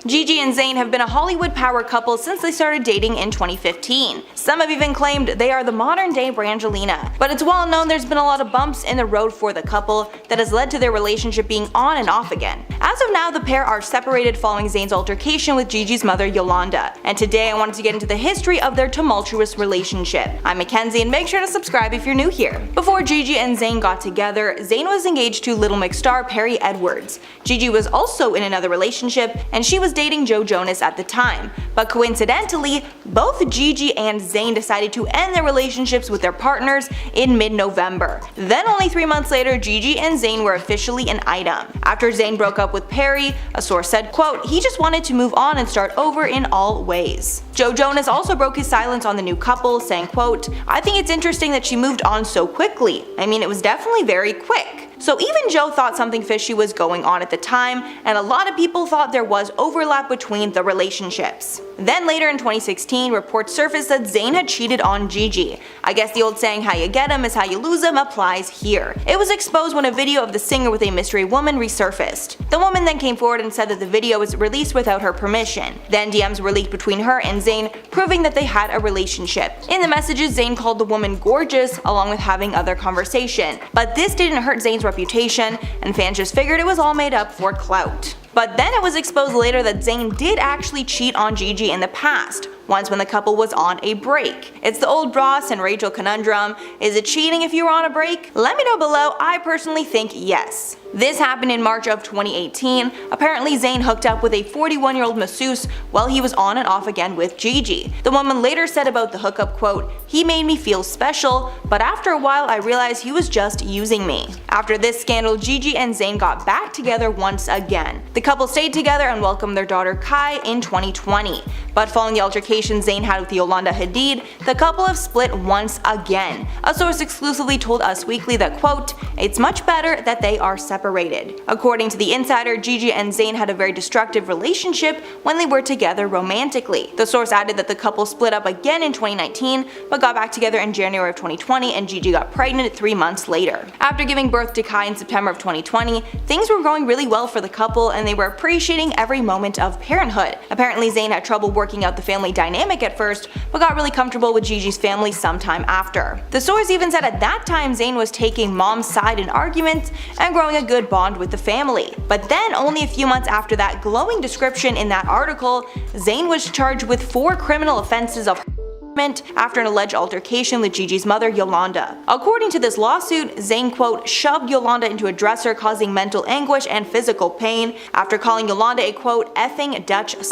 Gigi and Zayn have been a Hollywood power couple since they started dating in 2015. Some have even claimed they are the modern-day Brangelina. But it's well known there's been a lot of bumps in the road for the couple that has led to their relationship being on and off again. As of now, the pair are separated following Zayn's altercation with Gigi's mother Yolanda. And today I wanted to get into the history of their tumultuous relationship. I'm Mackenzie, and make sure to subscribe if you're new here. Before Gigi and Zayn got together, Zayn was engaged to Little Mix star Perry Edwards. Gigi was also in another relationship, and she was dating Joe Jonas at the time. But coincidentally, both Gigi and Zayn decided to end their relationships with their partners in mid-November. Then only 3 months later, Gigi and Zayn were officially an item. After Zayn broke up with Perry, a source said, quote, "He just wanted to move on and start over in all ways." Joe Jonas also broke his silence on the new couple, saying, quote, "I think it's interesting that she moved on so quickly. I mean, it was definitely very quick." So even Joe thought something fishy was going on at the time, and a lot of people thought there was overlap between the relationships. Then later in 2016, reports surfaced that Zayn had cheated on Gigi. I guess the old saying, "how you get 'em is how you lose 'em," applies here. It was exposed when a video of the singer with a mystery woman resurfaced. The woman then came forward and said that the video was released without her permission. Then DMs were leaked between her and Zayn, proving that they had a relationship. In the messages, Zayn called the woman gorgeous, along with having other conversation. But this didn't hurt Zayn's reputation, and fans just figured it was all made up for clout. But then it was exposed later that Zayn did actually cheat on Gigi in the past, once when the couple was on a break. It's the old Ross and Rachel conundrum. Is it cheating if you were on a break? Let me know below. I personally think yes. This happened in March of 2018. Apparently Zayn hooked up with a 41-year-old masseuse while he was on and off again with Gigi. The woman later said about the hookup, quote, "He made me feel special, but after a while I realized he was just using me." After this scandal, Gigi and Zayn got back together once again. The couple stayed together and welcomed their daughter Kai in 2020. But following the altercation Zayn had with Yolanda Hadid, the couple have split once again. A source exclusively told Us Weekly that, quote, "It's much better that they are separated." According to the insider, Gigi and Zayn had a very destructive relationship when they were together romantically. The source added that the couple split up again in 2019, but got back together in January of 2020, and Gigi got pregnant 3 months later. After giving birth to Kai in September of 2020, things were going really well for the couple, and they were appreciating every moment of parenthood. Apparently Zayn had trouble working out the family dynamic at first, but got really comfortable with Gigi's family sometime after. The source even said at that time Zayn was taking mom's side in arguments and growing a good bond with the family. But then only a few months after that glowing description in that article, Zayn was charged with 4 criminal offenses of after an alleged altercation with Gigi's mother Yolanda. According to this lawsuit, Zayn, quote, "shoved Yolanda into a dresser, causing mental anguish and physical pain after calling Yolanda a, quote, effing Dutch s***."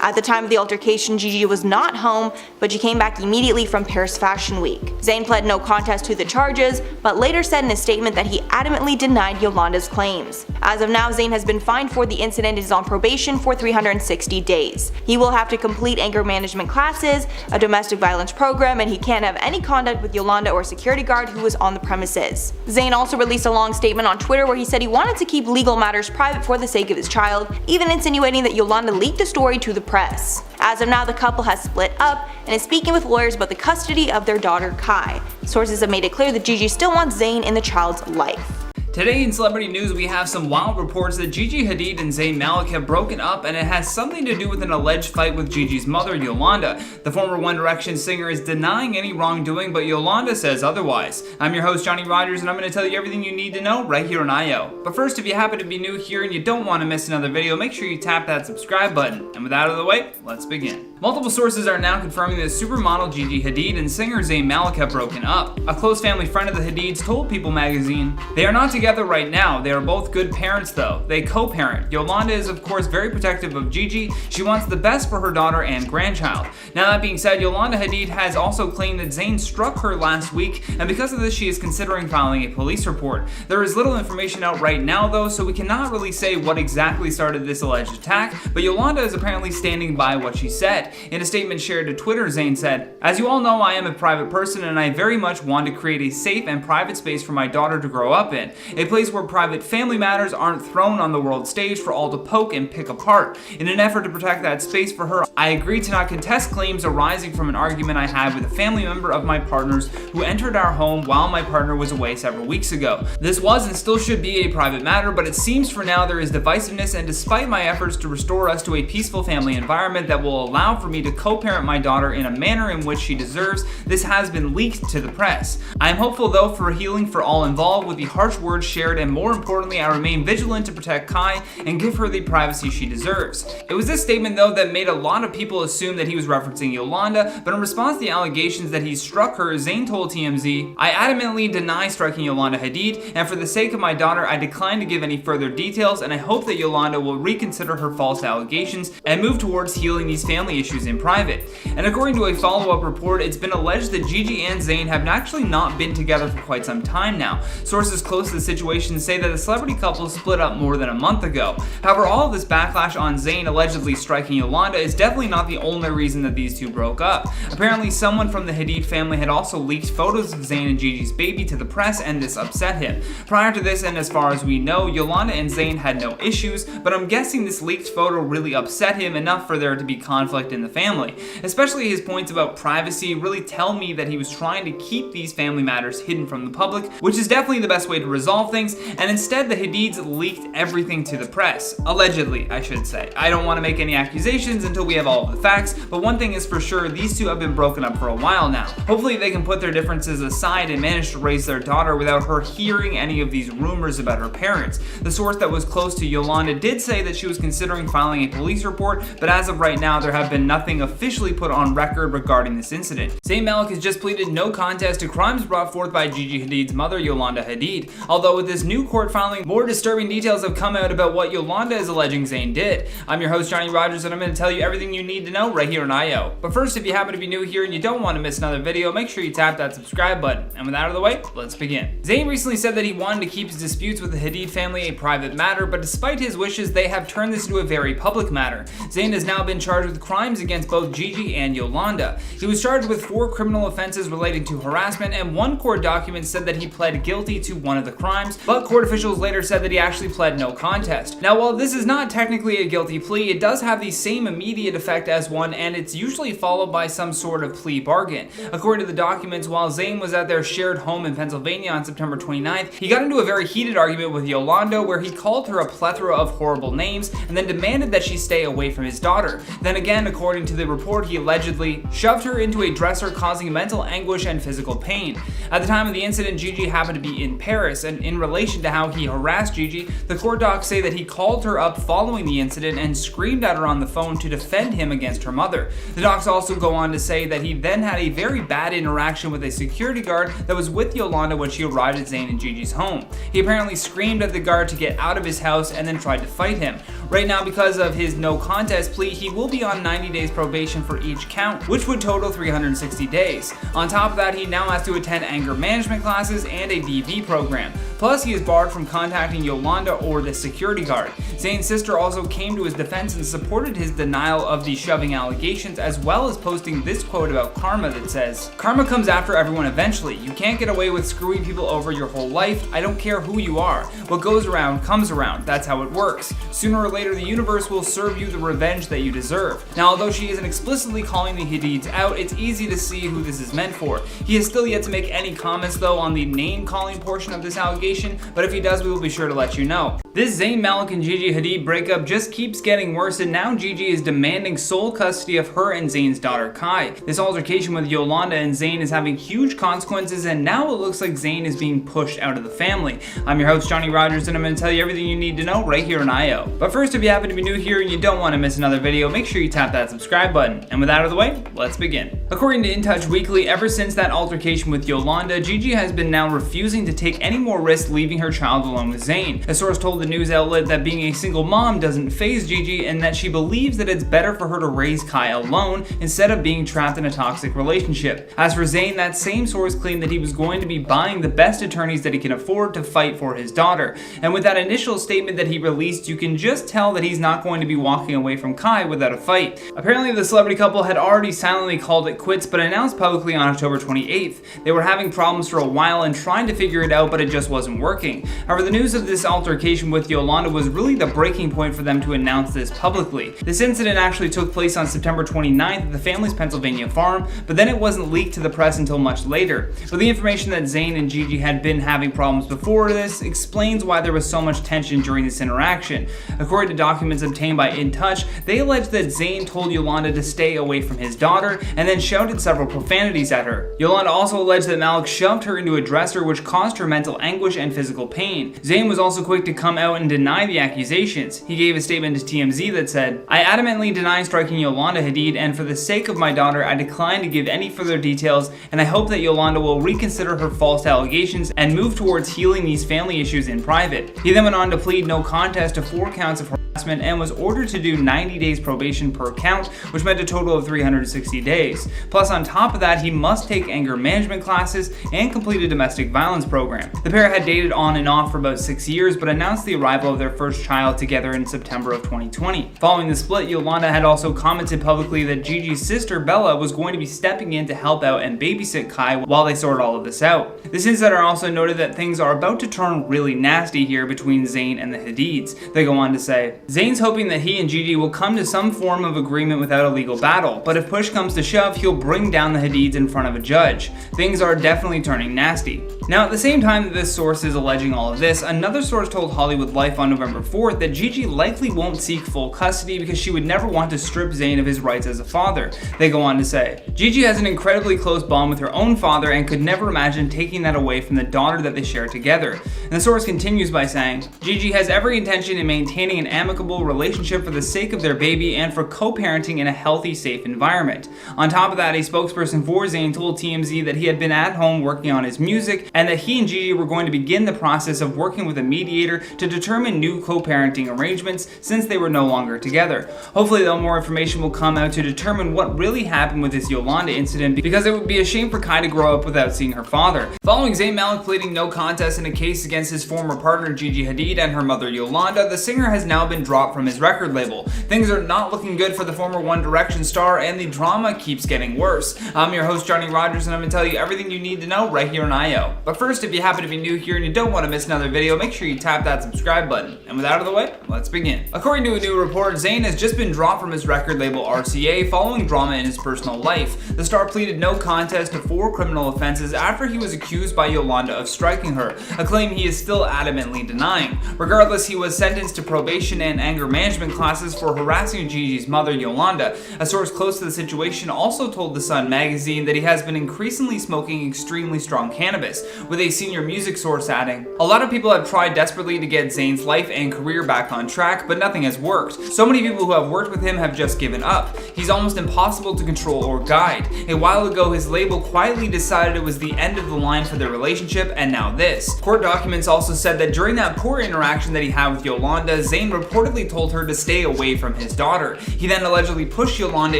At the time of the altercation, Gigi was not home, but she came back immediately from Paris Fashion Week. Zayn pled no contest to the charges, but later said in a statement that he adamantly denied Yolanda's claims. As of now, Zayn has been fined for the incident and is on probation for 360 days. He will have to complete anger management classes, a domestic violence program, and he can't have any contact with Yolanda or a security guard who was on the premises. Zayn also released a long statement on Twitter where he said he wanted to keep legal matters private for the sake of his child, even insinuating that Yolanda leaked the story to the press. As of now, the couple has split up and is speaking with lawyers about the custody of their daughter Kai. Sources have made it clear that Gigi still wants Zayn in the child's life. Today in celebrity news, we have some wild reports that Gigi Hadid and Zayn Malik have broken up, and it has something to do with an alleged fight with Gigi's mother, Yolanda. The former One Direction singer is denying any wrongdoing, but Yolanda says otherwise. I'm your host, Johnny Rogers, and I'm going to tell you everything you need to know right here on IO. But first, if you happen to be new here and you don't want to miss another video, make sure you tap that subscribe button. And with that out of the way, let's begin. Multiple sources are now confirming that supermodel Gigi Hadid and singer Zayn Malik have broken up. A close family friend of the Hadids told People magazine, "They are not together right now. They are both good parents though. They co-parent. Yolanda is of course very protective of Gigi. She wants the best for her daughter and grandchild." Now that being said, Yolanda Hadid has also claimed that Zayn struck her last week, and because of this she is considering filing a police report. There is little information out right now though, so we cannot really say what exactly started this alleged attack, but Yolanda is apparently standing by what she said. In a statement shared to Twitter, Zayn said, "As you all know, I am a private person and I very much want to create a safe and private space for my daughter to grow up in. a place where private family matters aren't thrown on the world stage for all to poke and pick apart. In an effort to protect that space for her, I agreed to not contest claims arising from an argument I had with a family member of my partner's who entered our home while my partner was away several weeks ago. This was and still should be a private matter, but it seems for now there is divisiveness, and despite my efforts to restore us to a peaceful family environment that will allow for me to co-parent my daughter in a manner in which she deserves, this has been leaked to the press. I am hopeful though for healing for all involved with the harsh words shared, and more importantly, I remain vigilant to protect Kai and give her the privacy she deserves. It was this statement though that made a lot of people assume that he was referencing Yolanda, but in response to the allegations that he struck her, Zayn told TMZ, "I adamantly deny striking Yolanda Hadid, and for the sake of my daughter, I decline to give any further details, and I hope that Yolanda will reconsider her false allegations and move towards healing these family issues in private." And according to a follow-up report, it's been alleged that Gigi and Zayn have actually not been together for quite some time now. Sources close to the situation say that the celebrity couple split up more than a month ago. However, all of this backlash on Zayn allegedly striking Yolanda is definitely not the only reason that these two broke up. Apparently, someone from the Hadid family had also leaked photos of Zayn and Gigi's baby to the press, and this upset him. Prior to this, and as far as we know, Yolanda and Zayn had no issues, but I'm guessing this leaked photo really upset him enough for there to be conflict in the family. Especially his points about privacy really tell me that he was trying to keep these family matters hidden from the public, which is definitely the best way to resolve things, and instead the Hadids leaked everything to the press. Allegedly, I should say. I don't want to make any accusations until we have all of the facts, but one thing is for sure, these two have been broken up for a while now. Hopefully they can put their differences aside and manage to raise their daughter without her hearing any of these rumors about her parents. The source that was close to Yolanda did say that she was considering filing a police report, but as of right now there have been nothing officially put on record regarding this incident. Zayn Malik has just pleaded no contest to crimes brought forth by Gigi Hadid's mother, Yolanda Hadid. Although with this new court filing, more disturbing details have come out about what Yolanda is alleging Zayn did. I'm your host, Johnny Rogers, and I'm going to tell you everything you need to know right here on IO. But first, if you happen to be new here and you don't want to miss another video, make sure you tap that subscribe button. And with that out of the way, let's begin. Zayn recently said that he wanted to keep his disputes with the Hadid family a private matter, but despite his wishes, they have turned this into a very public matter. Zayn has now been charged with crimes against both Gigi and Yolanda. He was charged with 4 criminal offenses relating to harassment, and one court document said that he pled guilty to one of the crimes, but court officials later said that he actually pled no contest. Now, while this is not technically a guilty plea, it does have the same immediate effect as one, and it's usually followed by some sort of plea bargain. According to the documents, while Zayn was at their shared home in Pennsylvania on September 29th, he got into a very heated argument with Yolanda where he called her a plethora of horrible names and then demanded that she stay away from his daughter. Then again, according to the report, he allegedly shoved her into a dresser, causing mental anguish and physical pain. At the time of the incident, Gigi happened to be in Paris, and in relation to how he harassed Gigi, the court docs say that he called her up following the incident and screamed at her on the phone to defend him against her mother. The docs also go on to say that he then had a very bad interaction with a security guard that was with Yolanda when she arrived at Zayn and Gigi's home. He apparently screamed at the guard to get out of his house and then tried to fight him. Right now, because of his no contest plea, he will be on 90 days probation for each count, which would total 360 days. On top of that, he now has to attend anger management classes and a DV program. Plus, he is barred from contacting Yolanda or the security guard. Zayn's sister also came to his defense and supported his denial of the shoving allegations, as well as posting this quote about karma that says, "Karma comes after everyone eventually. You can't get away with screwing people over your whole life. I don't care who you are. What goes around comes around. That's how it works. Sooner or later, the universe will serve you the revenge that you deserve." Now, although she isn't explicitly calling the Hadids out, it's easy to see who this is meant for. He has still yet to make any comments though on the name-calling portion of this allegation, but if he does, we will be sure to let you know. This Zayn Malik and Gigi Hadid breakup just keeps getting worse, and now Gigi is demanding sole custody of her and Zayn's daughter Kai. This altercation with Yolanda and Zayn is having huge consequences, and now it looks like Zayn is being pushed out of the family. I'm your host, Johnny Rogers, and I'm going to tell you everything you need to know right here on IO. But first, if you happen to be new here and you don't want to miss another video, make sure you tap that subscribe button. And with that out of the way, let's begin. According to In Touch Weekly, ever since that altercation with Yolanda, Gigi has been now refusing to take any more risks leaving her child alone with Zayn. A source told the the news outlet that being a single mom doesn't faze Gigi and that she believes that it's better for her to raise Kai alone instead of being trapped in a toxic relationship. As for Zayn, that same source claimed that he was going to be buying the best attorneys that he can afford to fight for his daughter. And with that initial statement that he released, you can just tell that he's not going to be walking away from Kai without a fight. Apparently, the celebrity couple had already silently called it quits, but announced publicly on October 28th. They were having problems for a while and trying to figure it out, but it just wasn't working. However, the news of this altercation with Yolanda was really the breaking point for them to announce this publicly. This incident actually took place on September 29th at the family's Pennsylvania farm, but then it wasn't leaked to the press until much later. But the information that Zayn and Gigi had been having problems before this explains why there was so much tension during this interaction. According to documents obtained by In Touch, they alleged that Zayn told Yolanda to stay away from his daughter and then shouted several profanities at her. Yolanda also alleged that Malik shoved her into a dresser, which caused her mental anguish and physical pain. Zayn was also quick to come out and deny the accusations. He gave a statement to TMZ that said, "I adamantly deny striking Yolanda Hadid, and for the sake of my daughter, I decline to give any further details, and I hope that Yolanda will reconsider her false allegations and move towards healing these family issues in private." He then went on to plead no contest to 4 counts of harassment and was ordered to do 90 days probation per count, which meant a total of 360 days. Plus, on top of that, he must take anger management classes and complete a domestic violence program. The pair had dated on and off for about 6 years, but announced the arrival of their first child together in September of 2020. Following the split, Yolanda had also commented publicly that Gigi's sister Bella was going to be stepping in to help out and babysit Kai while they sort all of this out. This insider also noted that things are about to turn really nasty here between Zayn and the Hadids. They go on to say, "Zayn's hoping that he and Gigi will come to some form of agreement without a legal battle, but if push comes to shove, he'll bring down the Hadids in front of a judge. Things are definitely turning nasty." Now, at the same time that this source is alleging all of this, another source told Hollywood Life on November 4th that Gigi likely won't seek full custody because she would never want to strip Zayn of his rights as a father. They go on to say, "Gigi has an incredibly close bond with her own father and could never imagine taking that away from the daughter that they share together." And the source continues by saying, "Gigi has every intention in maintaining an amicable relationship for the sake of their baby and for co-parenting in a healthy, safe environment." On top of that, a spokesperson for Zayn told TMZ that he had been at home working on his music and that he and Gigi were going to begin the process of working with a mediator to determine new co-parenting arrangements since they were no longer together. Hopefully, though, more information will come out to determine what really happened with this Yolanda incident, because it would be a shame for Kai to grow up without seeing her father. Following Zayn Malik pleading no contest in a case against his former partner Gigi Hadid and her mother Yolanda, the singer has now been dropped from his record label. Things are not looking good for the former One Direction star, and the drama keeps getting worse. I'm your host, Johnny Rogers, and I'm going to tell you everything you need to know right here on IO. But first, if you happen to be new here and you don't want to miss another video, make sure you tap that subscribe button. And with that out of the way, let's begin. According to a new report, Zayn has just been dropped from his record label RCA following drama in his personal life. The star pleaded no contest to 4 criminal offenses after he was accused by Yolanda of striking her, a claim he is still adamantly denying. Regardless, he was sentenced to probation and anger management classes for harassing Gigi's mother Yolanda. A source close to the situation also told The Sun magazine that he has been increasingly smoking extremely strong cannabis, with a senior music source adding, "A lot of people have tried desperately to get Zayn's life and career back on track, but nothing has worked. So many people who have worked with him have just given up. He's almost impossible to control or guide. A while ago, his label quietly decided it was the end of the line for their relationship, and now this." Court documents also said that during that poor interaction that he had with Yolanda, Zayn reportedly told her to stay away from his daughter. He then allegedly pushed Yolanda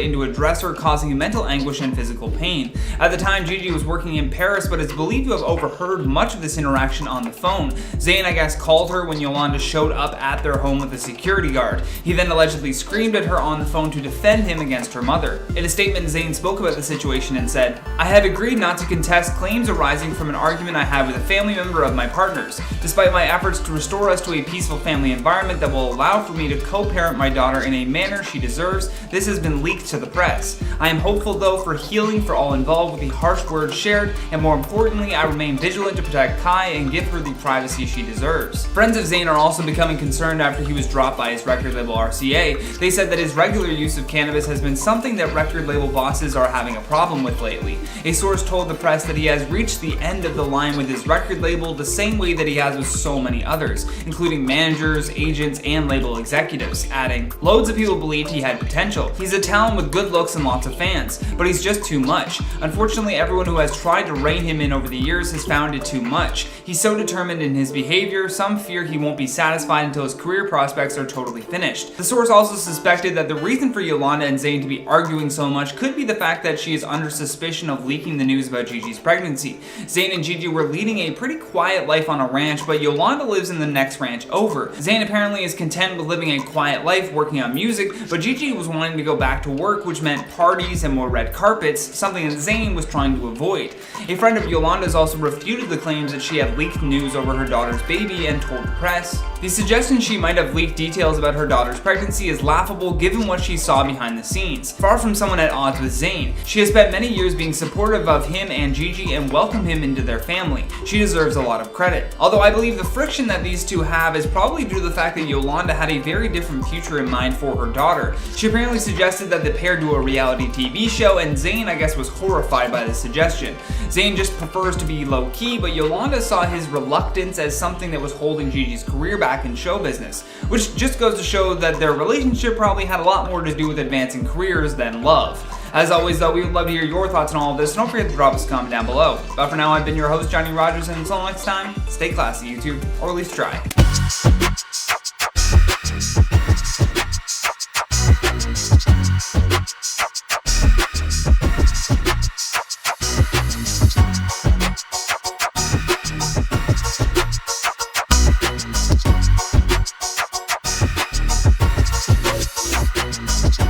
into a dresser, causing mental anguish and physical pain. At the time, Gigi was working in Paris, but is believed to have overheard much of this interaction on the phone. Zayn, I guess, called her when Yolanda showed up at their home with a security guard. He then allegedly screamed at her on the phone to defend him against her mother. In a statement, Zayn spoke about the situation and said, "I had agreed not to contest claims arising from an argument I had with a family member of my partner's. Despite my efforts to restore us to a peaceful family environment that will allow for me to co-parent my daughter in a manner she deserves, this has been leaked to the press. I am hopeful, though, for healing for all involved with the harsh words shared, and more importantly, I remain vigilant to protect Kai and give her the privacy she deserves." Friends of Zayn are also becoming concerned after he was dropped by his record label RCA. They said that his regular use of cannabis has been something that record label bosses are having a problem with lately. A source told the press that he has reached the end of the line with his record label the same way that he has with so many others, including managers, agents, and label executives, adding, "Loads of people believed he had potential. He's a talent with good looks and lots of fans, but he's just too much. Unfortunately, everyone who has tried to rein him in over the years has found it too much. He's so determined in his behavior, some fear he won't be satisfied until his career prospects are totally finished." The source also suspected that the reason for Yolanda and Zayn to be arguing so much could be the fact that she is under suspicion of leaking the news about Gigi's pregnancy. Zayn and Gigi were leading a pretty quiet life on a ranch, but Yolanda lives in the next ranch over. Zayn apparently is content with living a quiet life working on music, but Gigi was wanting to go back to work, which meant parties and more red carpets, something that Zayn was trying to avoid. A friend of Yolanda's also refuted the claims that she had leaked news over her daughter's baby and told the press. The suggestion she might have leaked details about her daughter's pregnancy is laughable given what she saw behind the scenes. Far from someone at odds with Zayn, she has spent many years being supportive of him and Gigi and welcomed him into their family. She deserves a lot of credit. Although I believe the friction that these two have is probably due to the fact that Yolanda had a very different future in mind for her daughter. She apparently suggested that the pair do a reality TV show, and Zayn, I guess, was horrified by the suggestion. Zayn just prefers to be low-key, but Yolanda saw his reluctance as something that was holding Gigi's career back in show business, which just goes to show that their relationship probably had a lot more to do with advancing careers than love. As always though, we would love to hear your thoughts on all of this, so don't forget to drop us a comment down below. But for now, I've been your host, Johnny Rogers, and until next time, stay classy, YouTube, or at least try.